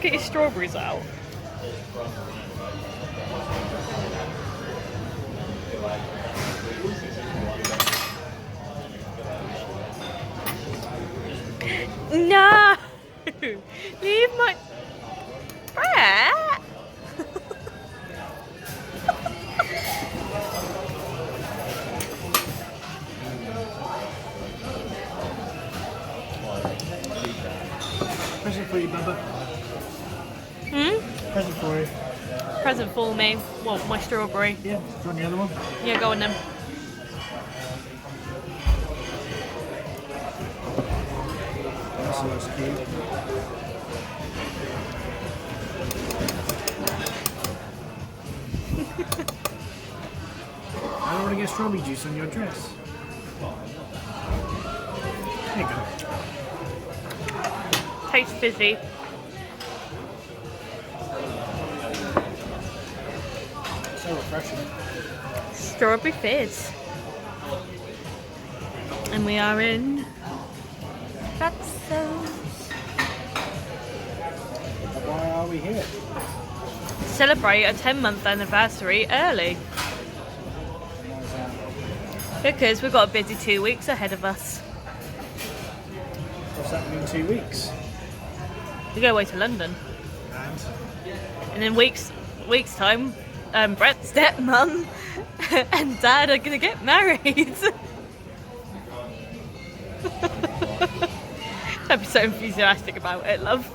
get your strawberries out? No! Leave my... Brett! Present for you, Bubba. Present for you. Present for me. What, my strawberry? Yeah, do you want the other one? Yeah, go on then. That's cute. I don't want to get strawberry juice on your dress. There you go. Tastes fizzy. So refreshing. Strawberry fizz. And we are in Fatso's. Why are we here? Celebrate a 10-month anniversary early. Because we've got a busy 2 weeks ahead of us. What's happening in 2 weeks? We go away to London. And in weeks time, Brett's stepmum and dad are gonna get married. Don't be so enthusiastic about it, love.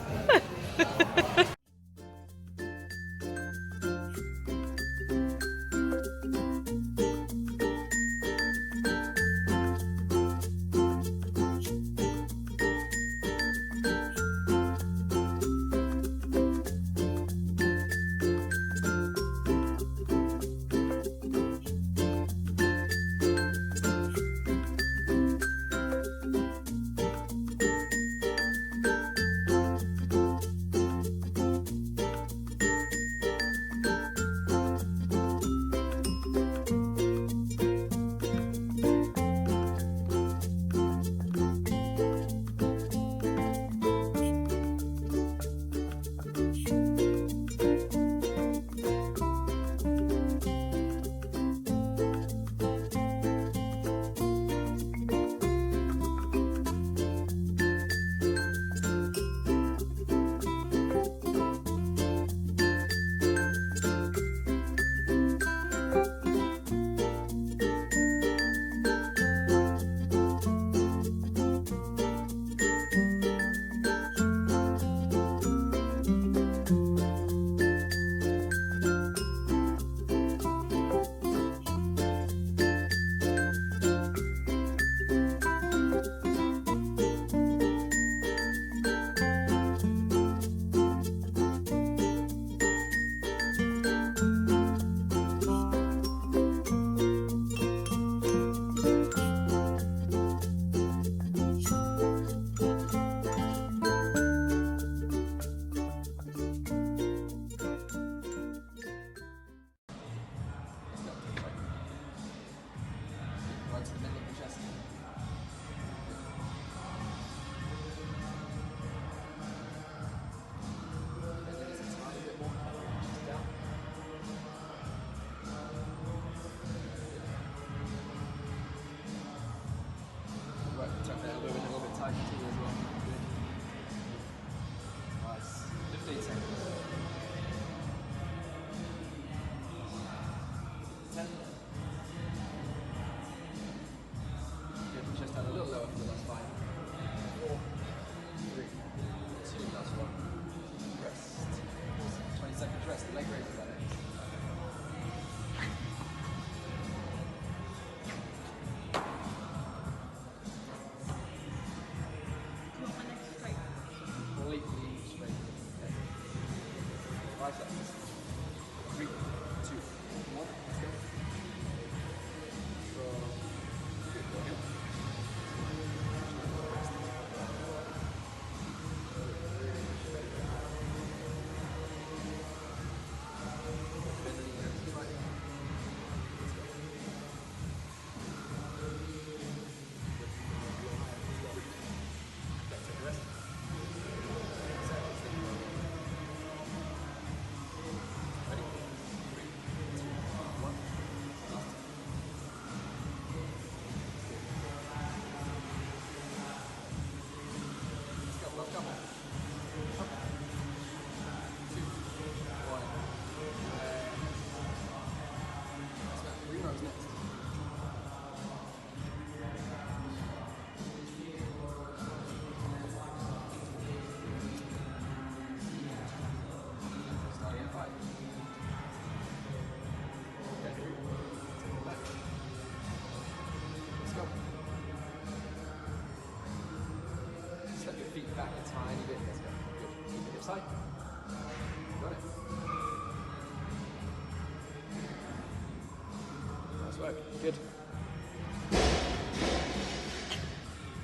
smoke. Good.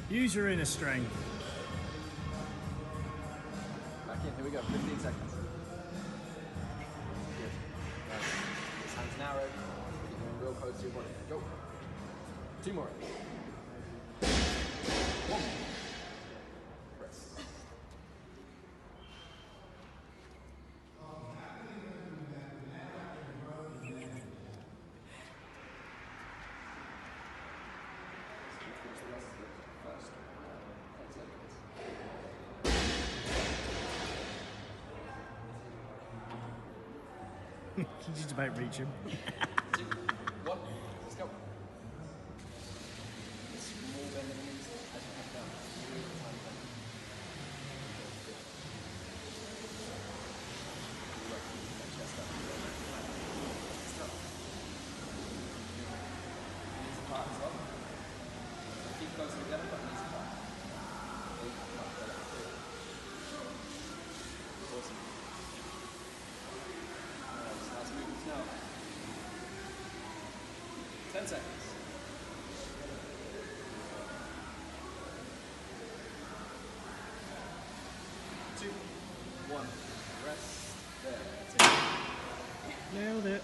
Use your inner strength. Back in. Here we go. 15 seconds. Good. Nice. This hand's narrow. Keep them real close to your body. Go. 2 more. 1 more. Press. You just about reach him. 2, 1, let's go. Small bend in the knees as you come down. Really tiny bend. Good. Right, keep that chest up. Chest up. Knees apart as well. Keep close together, but knees apart. Knees apart, good. Awesome. Last movements now. 10 seconds. 2, 1. Rest there. That's it. Nailed it.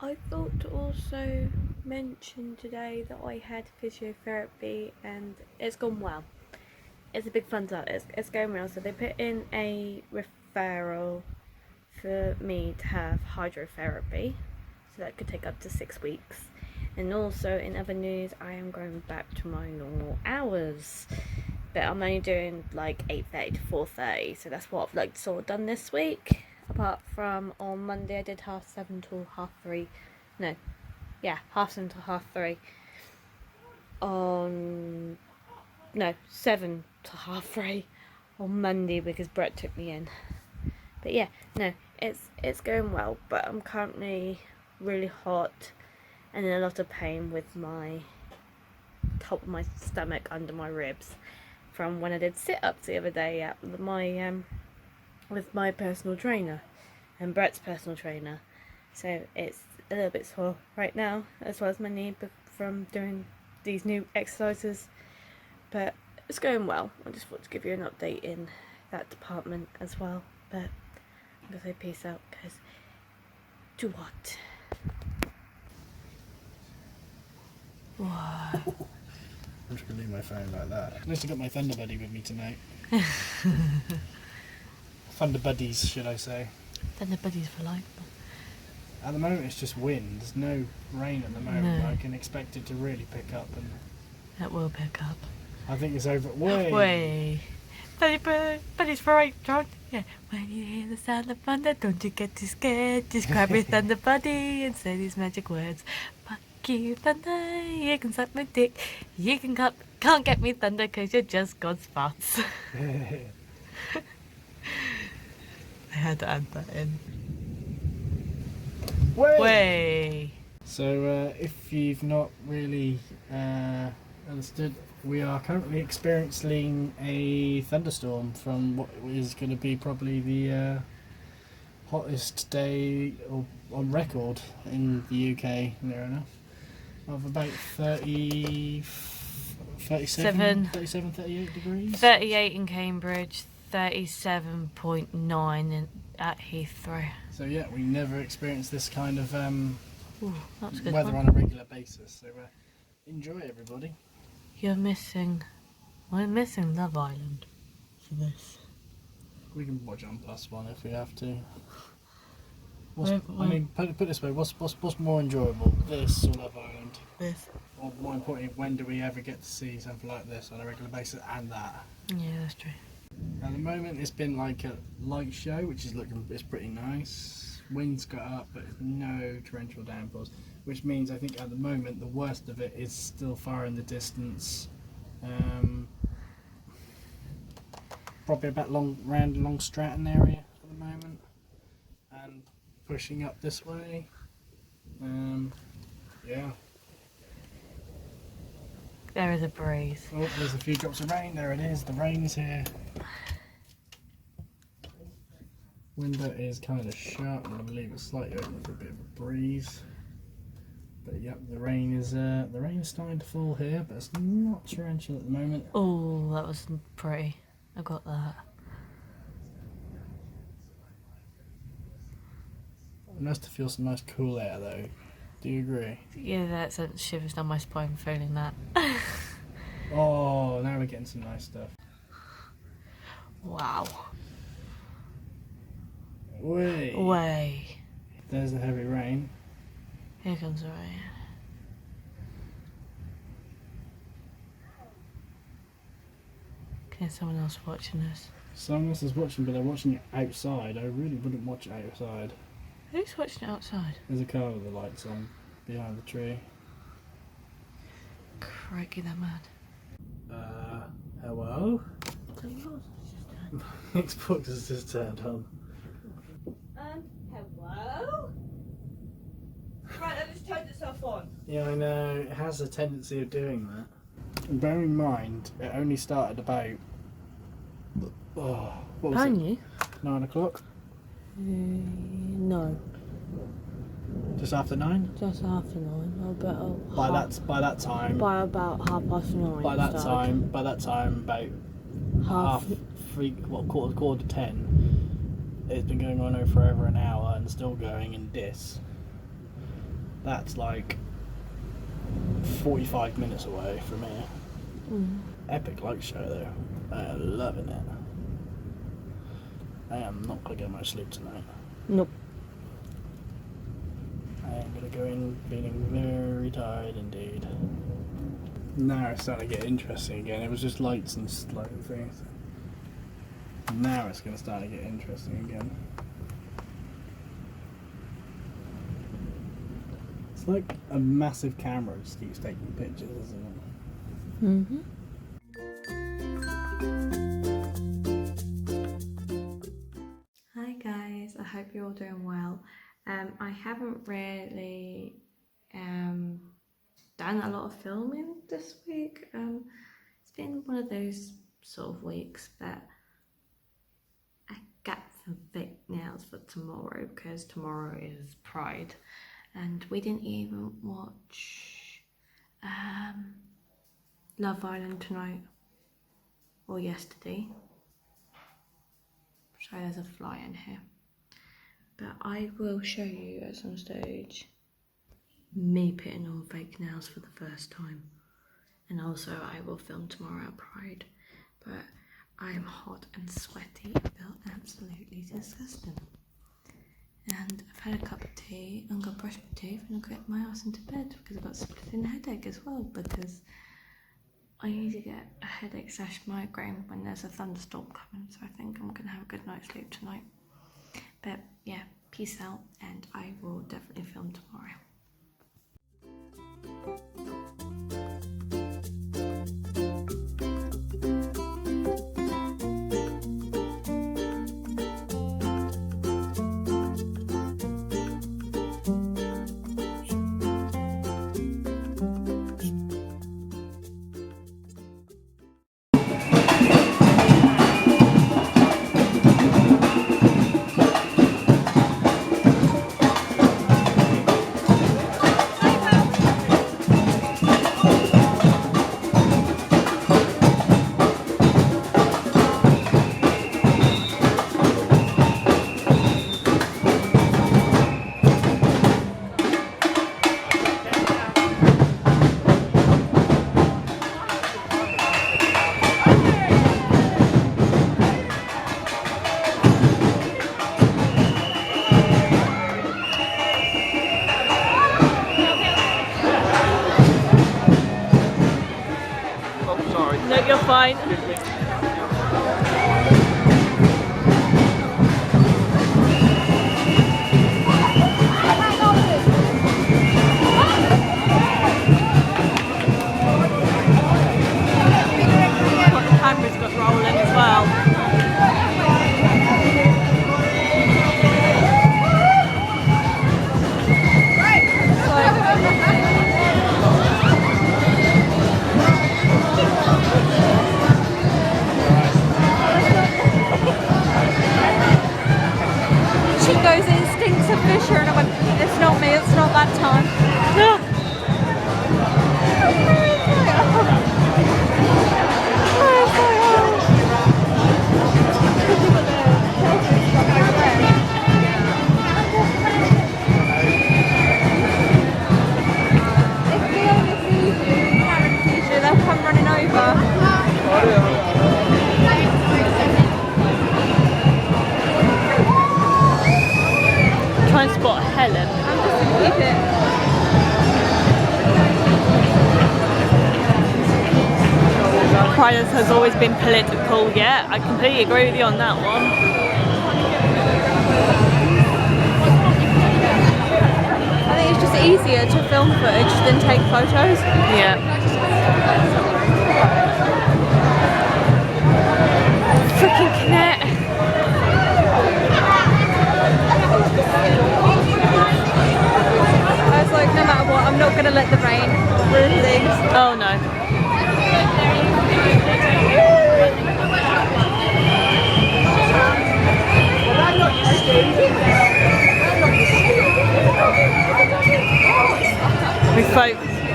I thought to also mention today that I had physiotherapy and it's gone well. It's a big thumbs up. It's going well. So they put in a referral for me to have hydrotherapy, so that could take up to 6 weeks. And also in other news, I am going back to my normal hours, but I'm only doing like 8:30 to 4:30. So that's what I've like sort of done this week. Apart from on Monday, I did 7:30 till 3:30. No, yeah, 7:30 till 3:30. On 7 to 3:30 on Monday because Brett took me in. But yeah, no, it's going well, but I'm currently really hot and in a lot of pain with my top of my stomach under my ribs from when I did sit-ups the other day at my with my personal trainer and Brett's personal trainer. So it's a little bit sore right now, as well as my knee from doing these new exercises, but it's going well. I just want to give you an update in that department as well, but I'm gonna say peace out because too hot. What? I'm just gonna leave my phone like that. At least I got my Thunder Buddy with me tonight. Thunder Buddies, should I say? Thunder Buddies for life. At the moment it's just wind. There's no rain at the moment. No. I can expect it to really pick up, and That will pick up. I think it's over. Way. Way. Buddies for right, John. Yeah. When you hear the sound of thunder, don't you get too scared. Just grab your Thunder Buddy and say these magic words. Fuck you, thunder. You can suck my dick. You can't get me, thunder, because you're just God's farts. I had to add that in. Way. So if you've not really understood, we are currently experiencing a thunderstorm from what is going to be probably the hottest day on record in the UK, near enough, of about 37, 38 degrees. 38 in Cambridge, 37.9 at Heathrow. So yeah, we never experienced this kind of Ooh, that's a good weather one. on a regular basis. So enjoy, everybody. We're missing Love Island for this. We can watch it on +1 if we have to. Wait. Put it this way: what's more enjoyable, this or Love Island? This. Or more importantly, when do we ever get to see something like this on a regular basis, and that? Yeah, that's true. At the moment, it's been like a light show, which is it's pretty nice. Wind's got up, but no torrential downpours, which means I think at the moment the worst of it is still far in the distance. Probably about round Long Stratton area at the moment, and pushing up this way. Yeah. There is a breeze. Oh, there's a few drops of rain. There it is. The rain's here. Window is kind of shut. I'm going to leave it slightly open for a bit of a breeze. But yep, the rain is starting to fall here, but it's not torrential at the moment. Oh, that was pretty. I got that. Nice to feel some nice cool air though. Do you agree? Yeah, that sent shivers down my spine feeling that. Oh, now we're getting some nice stuff. Wow. Way. Way. There's the heavy rain. Here comes the rain. Okay, someone else watching this. Someone else is watching, but they're watching it outside. I really wouldn't watch it outside. Who's watching it outside? There's a car with the lights on behind the tree. Crikey, they're mad. Hello? So yours is just done. Xbox has just turned on. Hello? Right, I just turned itself on. Yeah, I know. It has a tendency of doing that. Bear in mind, it only started about... Oh, what was Can it? you? 9 o'clock? No, Just after 9? just after 9. I bet By that time... by about 9:30. By that started. time, about Half. quarter to 10. It's been going on for over an hour and still going in this. That's like 45 minutes away from here. Epic light show though. I am loving it. I am not gonna get much sleep tonight. Nope. I am gonna go in feeling very tired indeed. Now it's starting to get interesting again. It was just lights and slow things. Now it's going to start to get interesting again. It's like a massive camera just keeps taking pictures, isn't it? Hi guys, I hope you're all doing well. I haven't really done a lot of filming this week. It's been one of those sort of weeks, but I got some fake nails for tomorrow because tomorrow is Pride, and we didn't even watch Love Island tonight or yesterday. So there's a fly in here, but I will show you at some stage me putting on fake nails for the first time, and also I will film tomorrow at Pride. But I am hot and sweaty and feel absolutely disgusting, and I've had a cup of tea and got brushed my teeth and I'll get my ass into bed because I've got a splitting headache as well, because I need to get a headache / migraine when there's a thunderstorm coming, so I think I'm going to have a good night's sleep tonight. But yeah, peace out, and I will definitely film tomorrow. No, you're fine. The camera's got rolling as well. Enquires has always been political. Yeah, I completely agree with you on that one. I think it's just easier to film footage than take photos. Yeah. Freaking Kinet. I was like, no matter what, I'm not going to let the rain ruin things. Oh no.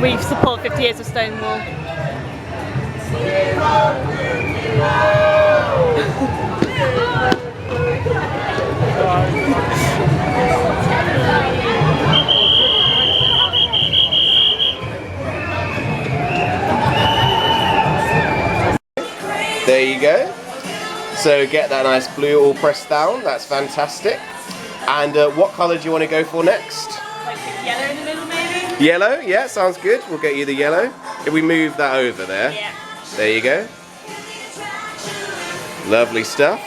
We support 50 years of Stonewall. There you go. So get that nice blue all pressed down. That's fantastic. And what colour do you want to go for next? Like yellow in the middle, maybe? Yellow? Yeah, sounds good. We'll get you the yellow. If we move that over there. Yeah. There you go. Lovely stuff.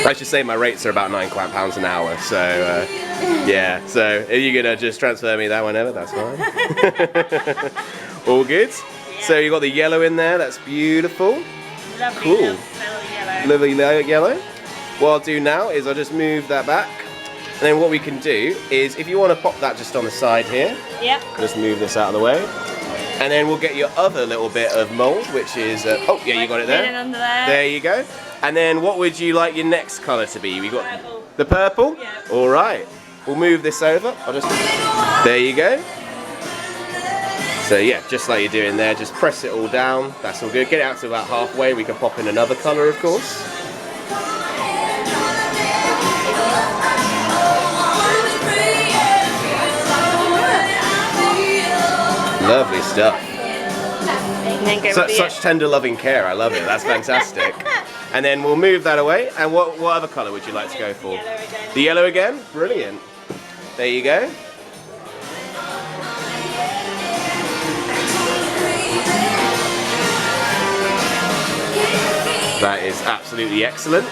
I should say my rates are about £9 an hour, so yeah. So if you're gonna just transfer me that whenever, that's fine. All good. Yeah. So you got the yellow in there. That's beautiful. Lovely cool. Little yellow. Lovely yellow. What I'll do now is I'll just move that back, and then what we can do is if you want to pop that just on the side here. Yep. Just move this out of the way. And then we'll get your other little bit of mould, which is, oh yeah, you got it there. Under there. There you go. And then what would you like your next colour to be? We got purple. The purple? Yeah. All right. We'll move this over. I'll just, there you go. So yeah, just like you're doing there, just press it all down. That's all good. Get it out to about halfway. We can pop in another colour, of course. Lovely stuff. Such tender loving care, I love it, that's fantastic. And then we'll move that away, and what other colour would you like to go for? The yellow again? Brilliant. There you go. That is absolutely excellent.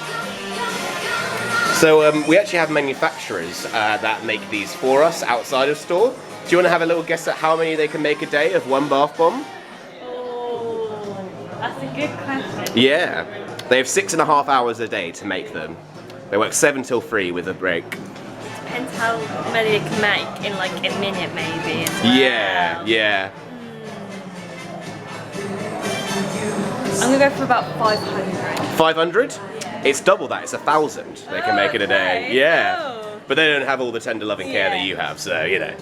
So we actually have manufacturers that make these for us outside of store. Do you want to have a little guess at how many they can make a day of one bath bomb? Oh, that's a good question. Yeah, they have 6.5 hours a day to make them. They work 7 till 3 with a break. Depends how many they can make in like a minute maybe as well. Yeah, yeah. I'm gonna go for about 500. 500? It's double that, it's 1,000 they can make in a day. Okay. Yeah. Oh. But they don't have all the tender loving care that you have, so you know.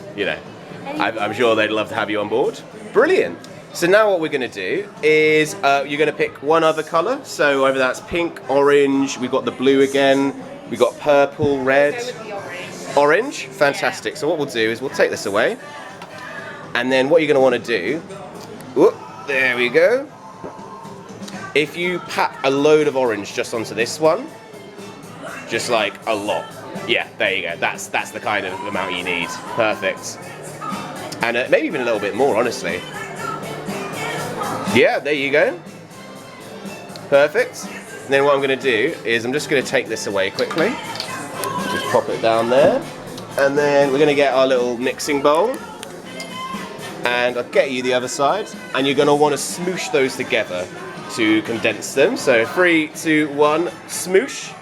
I'm sure they'd love to have you on board. Brilliant. So now what we're going to do is you're going to pick one other colour. So whether that's pink, orange, we've got the blue again, we've got purple, red. Go with the orange. Orange? Fantastic. Yeah. So what we'll do is we'll take this away. And then what you're going to want to do, whoop, there we go. If you pack a load of orange just onto this one, just like a lot. Yeah, there you go. That's the kind of amount you need. Perfect. And maybe even a little bit more, honestly. Yeah, there you go. Perfect. And then what I'm going to do is I'm just going to take this away quickly. Just pop it down there. And then we're going to get our little mixing bowl. And I'll get you the other side. And you're going to want to smoosh those together to condense them. So 3, 2, 1, smoosh.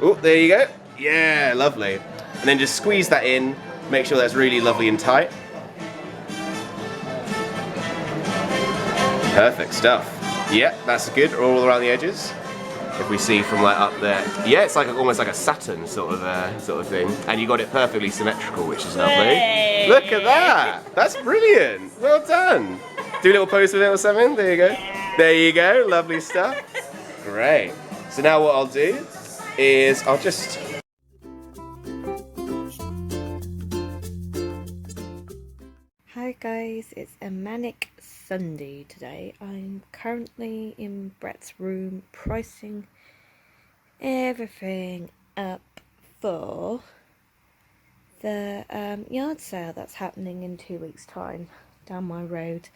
Oh, there you go. Yeah, lovely. And then just squeeze that in. Make sure that's really lovely and tight. Perfect stuff. Yeah, that's good all around the edges. If we see from like up there, yeah, it's like almost like a Saturn sort of thing. And you got it perfectly symmetrical, which is lovely. Hey. Look at that. That's brilliant. Well done. Do a little pose with it or something. There you go. There you go. Lovely stuff. Great. So now what I'll do is I'll just. Hi guys, it's a manic Sunday today. I'm currently in Brett's room pricing everything up for the yard sale that's happening in 2 weeks' time. down my road.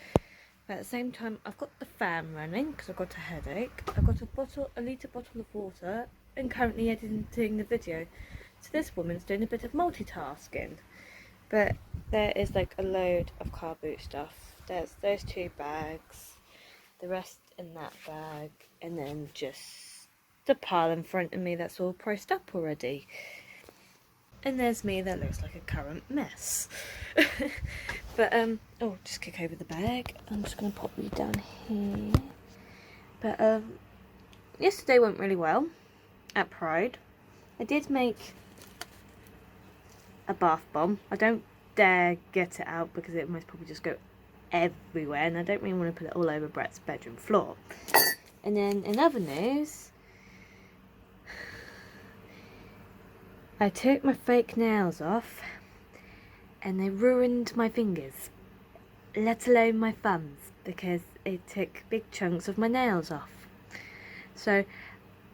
But at the same time, I've got the fan running because I've got a headache. I've got a litre bottle of water and currently editing the video. So this woman's doing a bit of multitasking. But there is like a load of car boot stuff. There's those 2 bags, the rest in that bag, and then just the pile in front of me that's all priced up already. And there's me that looks like a current mess. But oh, just kick over the bag. I'm just gonna pop you down here. But yesterday went really well at Pride. I did make a bath bomb. I don't dare get it out because it must probably just go everywhere, and I don't really want to put it all over Brett's bedroom floor. And then in other news, I took my fake nails off and they ruined my fingers, let alone my thumbs, because it took big chunks of my nails off. So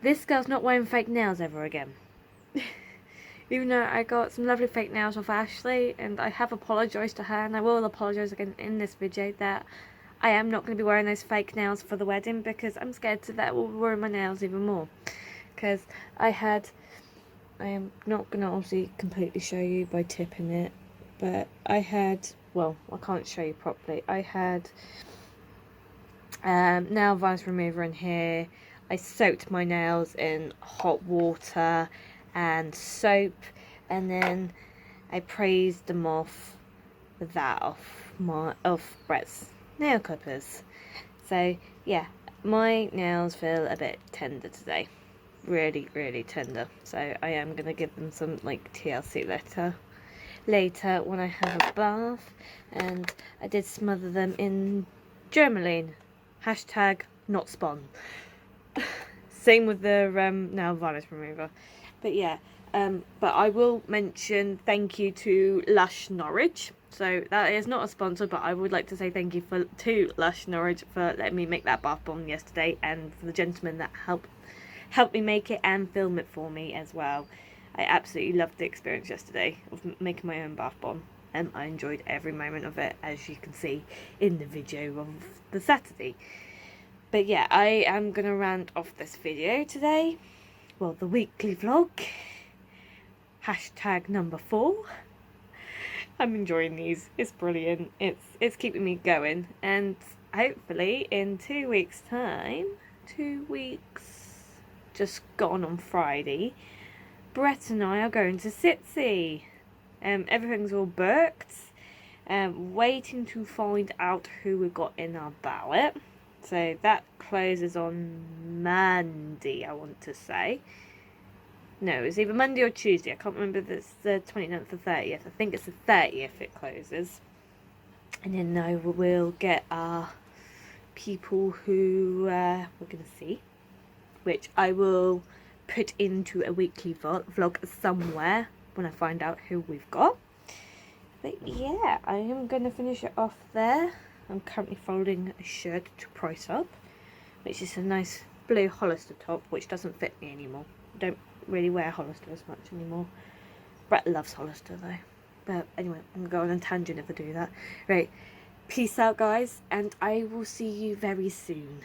this girl's not wearing fake nails ever again. Even though I got some lovely fake nails off Ashley, and I have apologised to her, and I will apologise again in this video that I am not going to be wearing those fake nails for the wedding, because I'm scared that will ruin my nails even more. Because I am not going to obviously completely show you by tipping it, but I had, well, I can't show you properly. I had nail varnish remover in here. I soaked my nails in hot water and soap, and then I praised them off with that off Brett's nail clippers. So yeah, my nails feel a bit tender today, really tender. So I am gonna give them some like TLC later when I have a bath, and I did smother them in Germaline. Hashtag not spawn. Same with the nail varnish remover. But yeah, but I will mention thank you to Lush Norwich. So that is not a sponsor, but I would like to say thank you to Lush Norwich for letting me make that bath bomb yesterday, and for the gentleman that helped me make it and film it for me as well. I absolutely loved the experience yesterday of making my own bath bomb, and I enjoyed every moment of it, as you can see in the video of the Saturday. But yeah, I am going to round off this video today. Well, the weekly vlog. Hashtag number 4. I'm enjoying these. It's brilliant. It's keeping me going. And hopefully in 2 weeks' time, 2 weeks just gone on Friday, Brett and I are going to Sitsy. Everything's all booked. Waiting to find out who we've got in our ballot. So that closes on Monday, I want to say. No, it's either Monday or Tuesday. I can't remember if it's the 29th or 30th. I think it's the 30th it closes. And then now we'll get our people who we're going to see, which I will put into a weekly vlog somewhere when I find out who we've got. But yeah, I am going to finish it off there. I'm currently folding a shirt to price up, which is a nice blue Hollister top, which doesn't fit me anymore. I don't really wear Hollister as much anymore. Brett loves Hollister though. But anyway, I'm going to go on a tangent if I do that. Right, peace out guys, and I will see you very soon.